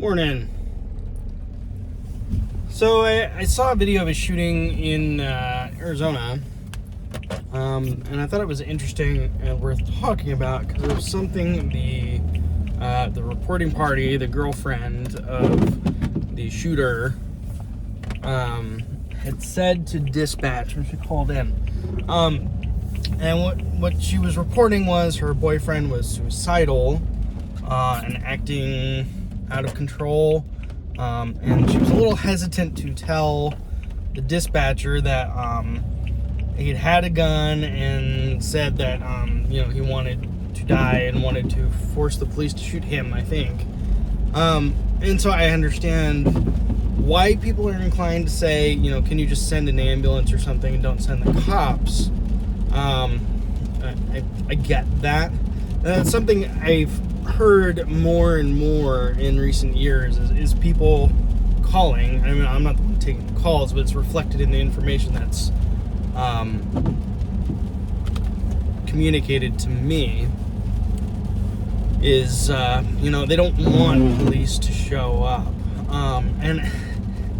Morning. So I saw a video of a shooting in Arizona, and I thought it was interesting and worth talking about because it was something the reporting party, the girlfriend of the shooter, had said to dispatch when she called in. And what she was reporting was her boyfriend was suicidal and acting out of control. And she was a little hesitant to tell the dispatcher that he'd had a gun and said that he wanted to die and wanted to force the police to shoot him, I think. And so I understand why people are inclined to say, can you just send an ambulance or something and don't send the cops? I get that. That's something I've heard more and more in recent years is people calling. I mean, I'm not taking calls, but it's reflected in the information that's communicated to me is, they don't want police to show up. And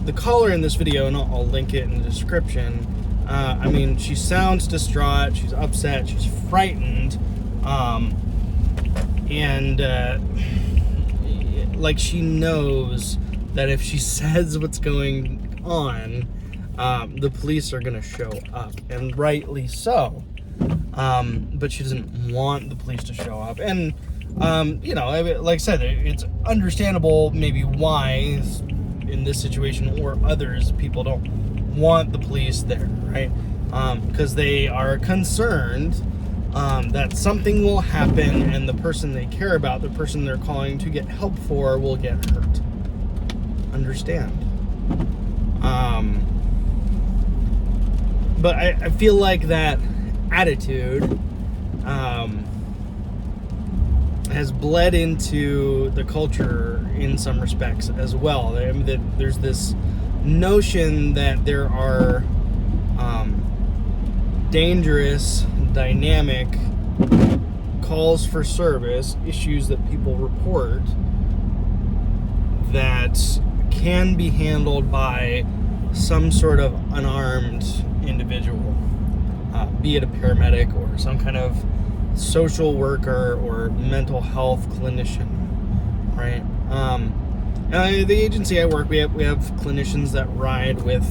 the caller in this video, and I'll link it in the description, she sounds distraught, she's upset, she's frightened, and like she knows that if she says what's going on, the police are going to show up, and rightly so. But she doesn't want the police to show up, and like I said, it's understandable maybe why in this situation or others people don't want the police there, right? Because they are concerned that something will happen and the person they care about, the person they're calling to get help for, will get hurt. Understand. But I feel like that attitude has bled into the culture in some respects as well. I mean, that there's this notion that there are dangerous, dynamic calls for service, issues that people report that can be handled by some sort of unarmed individual, be it a paramedic or some kind of social worker or mental health clinician, right? The agency I work, we have clinicians that ride with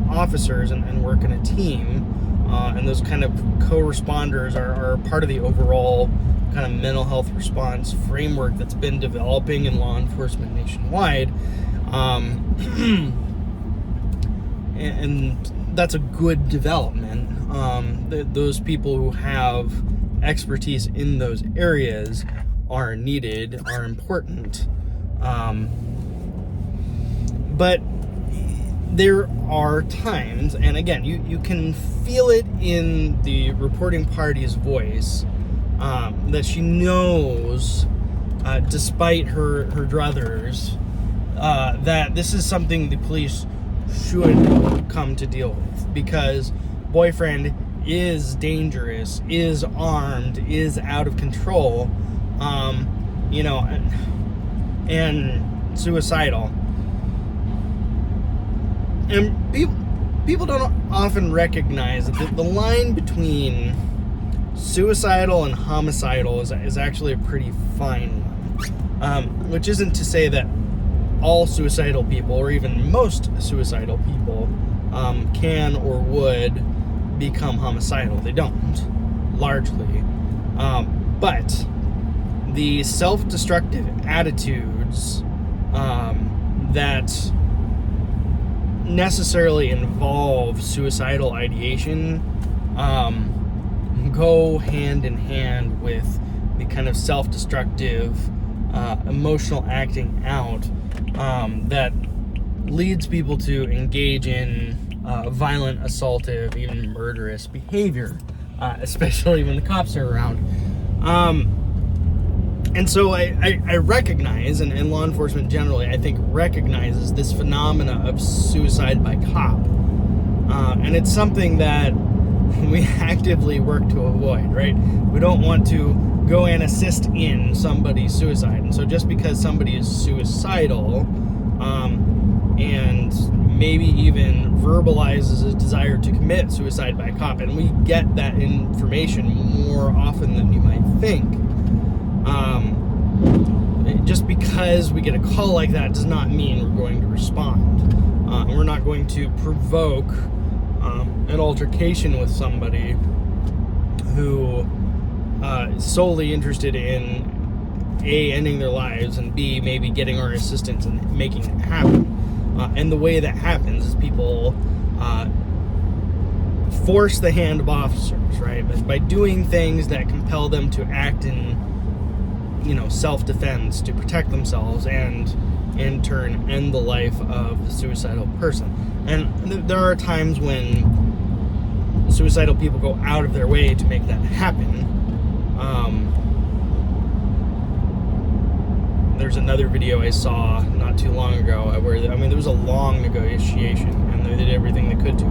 officers and work in a team, and those kind of co-responders are part of the overall kind of mental health response framework that's been developing in law enforcement nationwide. And that's a good development. Those people who have expertise in those areas are needed, are important. But there are times, and again, you can feel it in the reporting party's voice, that she knows, despite her druthers, that this is something the police should come to deal with, because boyfriend is dangerous, is armed, is out of control, and suicidal. And people don't often recognize that the line between suicidal and homicidal is actually a pretty fine one. Which isn't to say that all suicidal people, or even most suicidal people, can or would become homicidal. They don't, largely. But the self-destructive attitudes that necessarily involve suicidal ideation go hand in hand with the kind of self-destructive emotional acting out that leads people to engage in violent, assaultive, even murderous behavior, especially when the cops are around. And so I recognize, and law enforcement generally, I think, recognizes this phenomena of suicide by cop. And it's something that we actively work to avoid, right? We don't want to go and assist in somebody's suicide. And so just because somebody is suicidal, and maybe even verbalizes a desire to commit suicide by cop, and we get that information more often than you might think. Just because we get a call like that does not mean we're going to respond. We're not going to provoke an altercation with somebody who is solely interested in A, ending their lives, and B, maybe getting our assistance and making it happen. And the way that happens is people force the hand of officers, right? But by doing things that compel them to act in, self-defense, to protect themselves, and in turn end the life of the suicidal person. And there are times when suicidal people go out of their way to make that happen. There's another video I saw not too long ago where, there was a long negotiation, and they did everything they could to.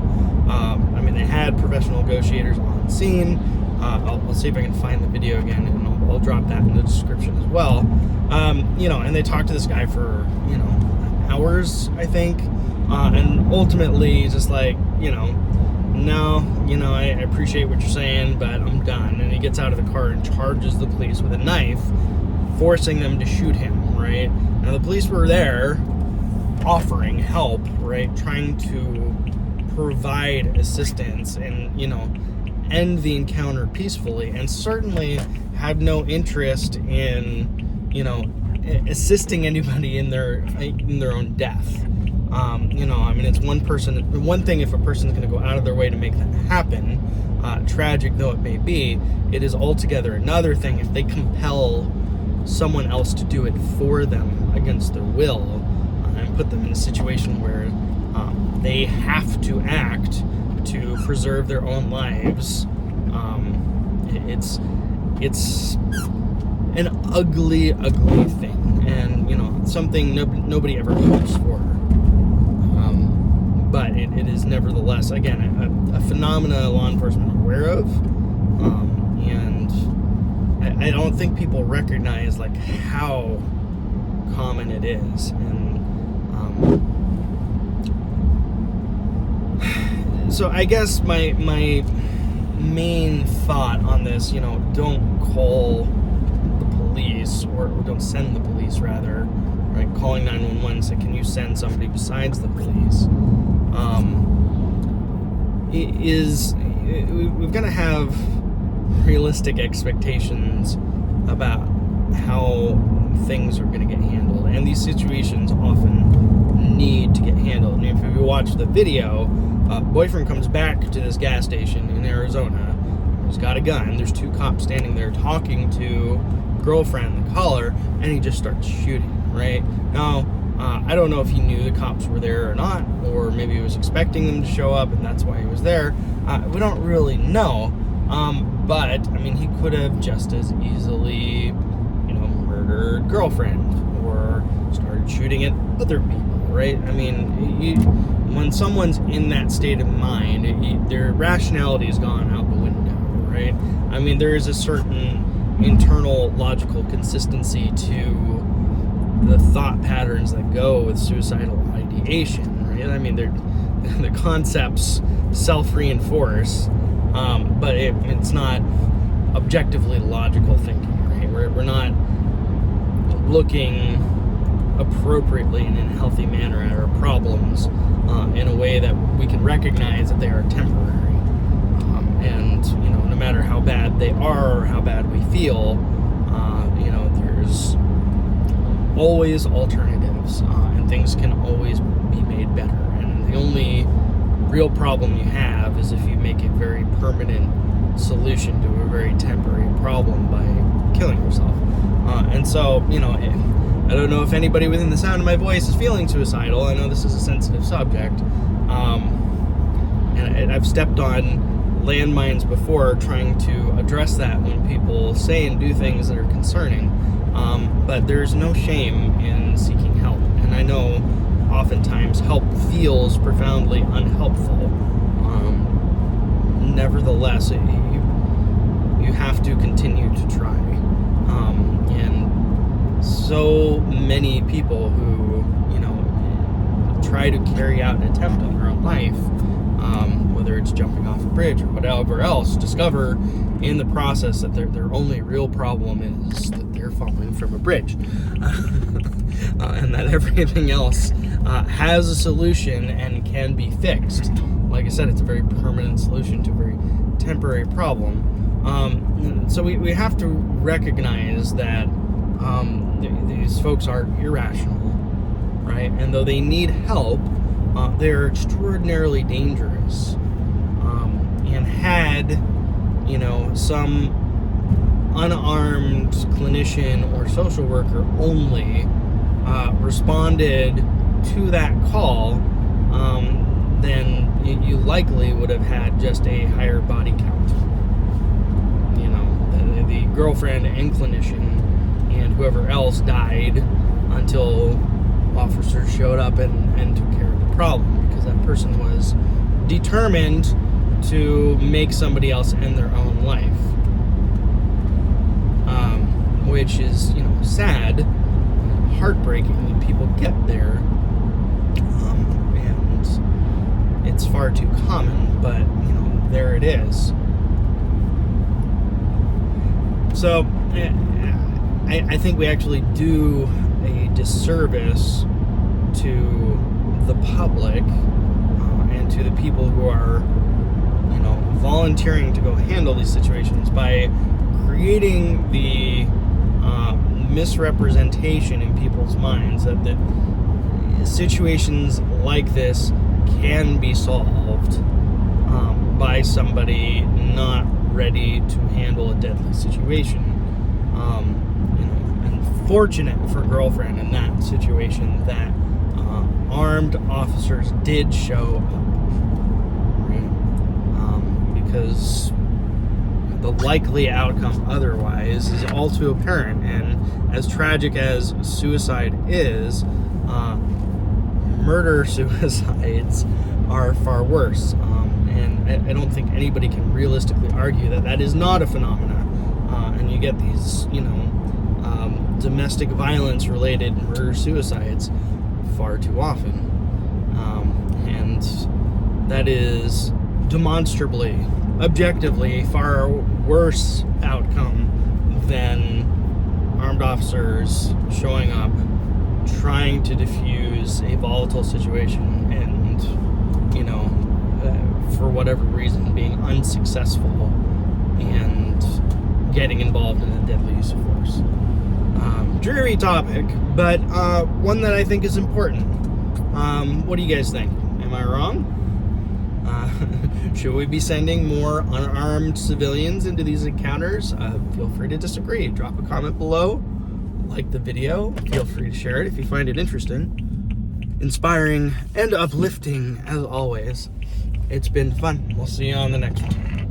They had professional negotiators on scene. I'll see if I can find the video again, and I'll drop that in the description as well. And they talked to this guy for, hours, I think. And ultimately, just like, no, I appreciate what you're saying, but I'm done. And he gets out of the car and charges the police with a knife, forcing them to shoot him, right? Now, the police were there offering help, right? Trying to provide assistance and, end the encounter peacefully, and certainly had no interest in, assisting anybody in their own death. It's one thing if a person's going to go out of their way to make that happen, tragic though it may be. It is altogether another thing if they compel someone else to do it for them against their will, and put them in a situation where they have to act to preserve their own lives. It's an ugly thing, and something nobody ever hopes for. But it is nevertheless, again, a phenomena law enforcement are aware of, and I don't think people recognize like how common it is. And so I guess my main thought on this, don't call the police, or don't send the police rather, right? Calling 911, say, can you send somebody besides the police? We've got to have realistic expectations about how things are going to get handled, and these situations often need to get handled. And if you watch the video, boyfriend comes back to this gas station in Arizona. He's got a gun. There's two cops standing there talking to girlfriend, the caller, and he just starts shooting, right? Now, I don't know if he knew the cops were there or not, or maybe he was expecting them to show up and that's why he was there. We don't really know. But he could have just as easily, murdered girlfriend or started shooting at other people, right? When someone's in that state of mind, their rationality has gone out the window, right? There is a certain internal logical consistency to the thought patterns that go with suicidal ideation, right? The concepts self-reinforce, but it's not objectively logical thinking, right? We're not looking appropriately and in a healthy manner at our problems in a way that we can recognize that they are temporary. And no matter how bad they are or how bad we feel, there's always alternatives, and things can always be made better. And the only real problem you have is if you make a very permanent solution to a very temporary problem by killing yourself. And so, I don't know if anybody within the sound of my voice is feeling suicidal. I know this is a sensitive subject. And I've stepped on landmines before trying to address that when people say and do things that are concerning. But there's no shame in seeking help. And I know oftentimes help feels profoundly unhelpful. Nevertheless, you have to continue to try. And so many people who, try to carry out an attempt on their own life, whether it's jumping off a bridge or whatever else, discover in the process that their only real problem is that they're falling from a bridge. And that everything else has a solution and can be fixed. Like I said, it's a very permanent solution to a very temporary problem. So we have to recognize that these folks are irrational, right? And though they need help, they're extraordinarily dangerous. And had, some unarmed clinician or social worker only responded to that call, then you likely would have had just a higher body count. The girlfriend and clinician and whoever else died until officers showed up and took care of the problem, because that person was determined to make somebody else end their own life. Which is, sad, heartbreaking that people get there. And it's far too common, but, there it is. So, I think we actually do a disservice to the public and to the people who are, volunteering to go handle these situations by creating the misrepresentation in people's minds that situations like this can be solved by somebody not ready to handle a deadly situation. And fortunate for girlfriend in that situation that armed officers did show up, right? Because the likely outcome otherwise is all too apparent, and as tragic as suicide is, murder-suicides are far worse. And I don't think anybody can realistically argue that is not a phenomenon. And you get these, domestic violence-related murder-suicides far too often. And that is demonstrably, objectively, a far worse outcome than armed officers showing up, trying to defuse a volatile situation, and, for whatever reason, being unsuccessful and getting involved in a deadly use of force. Dreary topic, but one that I think is important. What do you guys think? Am I wrong? Should we be sending more unarmed civilians into these encounters? Feel free to disagree. Drop a comment below. Like the video. Feel free to share it if you find it interesting, inspiring, and uplifting as always. It's been fun. We'll see you on the next one.